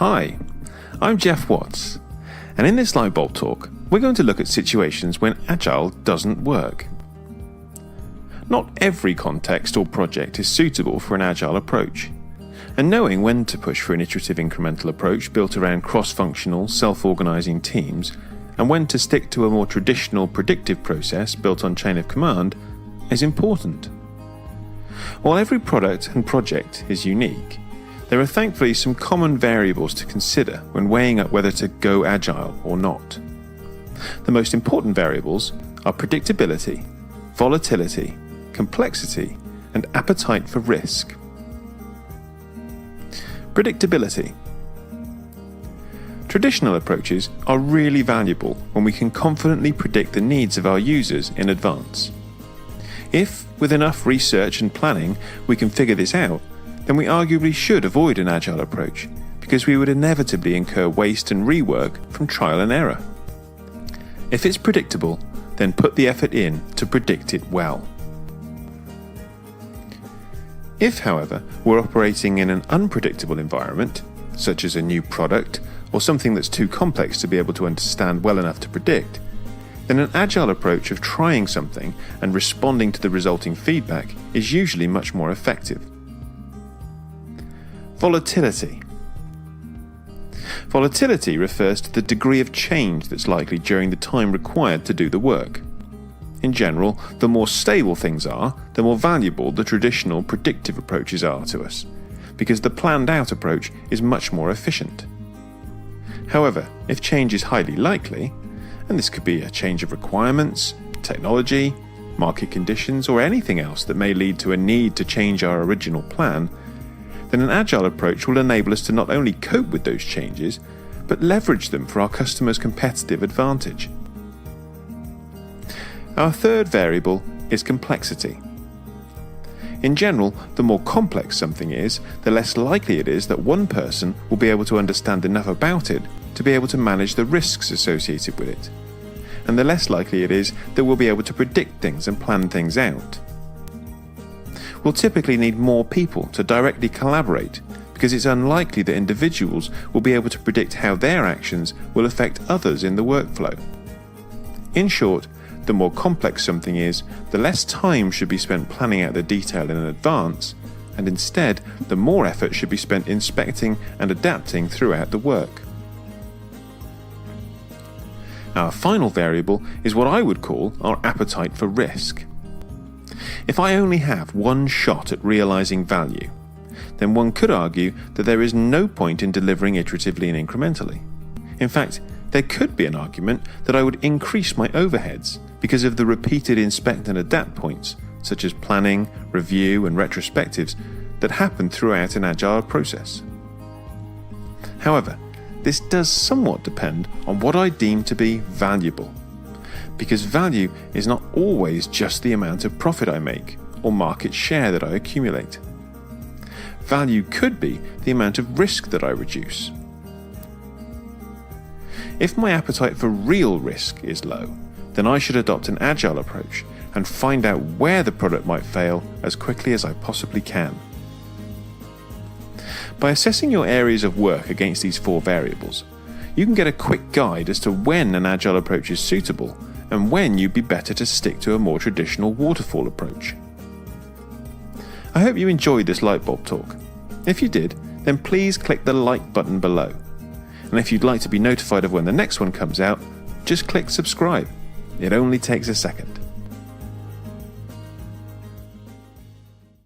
Hi, I'm Jeff Watts, and in this Lightbulb talk, we're going to look at situations when Agile doesn't work. Not every context or project is suitable for an Agile approach, and knowing when to push for an iterative incremental approach built around cross-functional, self-organizing teams, and when to stick to a more traditional predictive process built on chain of command is important. While every product and project is unique, there are thankfully some common variables to consider when weighing up whether to go Agile or not. The most important variables are predictability, volatility, complexity, and appetite for risk. Predictability. Traditional approaches are really valuable when we can confidently predict the needs of our users in advance. If, with enough research and planning, we can figure this out, then we arguably should avoid an Agile approach, because we would inevitably incur waste and rework from trial and error. If it's predictable, then put the effort in to predict it well. If, however, we're operating in an unpredictable environment, such as a new product or something that's too complex to be able to understand well enough to predict, then an Agile approach of trying something and responding to the resulting feedback is usually much more effective. Volatility. Volatility refers to the degree of change that's likely during the time required to do the work. In general, the more stable things are, the more valuable the traditional predictive approaches are to us, because the planned-out approach is much more efficient. However, if change is highly likely, and this could be a change of requirements, technology, market conditions, or anything else that may lead to a need to change our original plan, then an Agile approach will enable us to not only cope with those changes, but leverage them for our customers' competitive advantage. Our third variable is complexity. In general, the more complex something is, the less likely it is that one person will be able to understand enough about it to be able to manage the risks associated with it, and the less likely it is that we'll be able to predict things and plan things out. We'll typically need more people to directly collaborate, because it's unlikely that individuals will be able to predict how their actions will affect others in the workflow. In short, the more complex something is, the less time should be spent planning out the detail in advance, and instead, the more effort should be spent inspecting and adapting throughout the work. Our final variable is what I would call our appetite for risk. If I only have one shot at realizing value, then one could argue that there is no point in delivering iteratively and incrementally. In fact, there could be an argument that I would increase my overheads because of the repeated inspect and adapt points, such as planning, review, and retrospectives, that happen throughout an Agile process. However, this does somewhat depend on what I deem to be valuable, because value is not always just the amount of profit I make or market share that I accumulate. Value could be the amount of risk that I reduce. If my appetite for real risk is low, then I should adopt an Agile approach and find out where the product might fail as quickly as I possibly can. By assessing your areas of work against these four variables, you can get a quick guide as to when an Agile approach is suitable and when you'd be better to stick to a more traditional waterfall approach. I hope you enjoyed this Lightbulb talk. If you did, then please click the like button below. And if you'd like to be notified of when the next one comes out, just click subscribe. It only takes a second.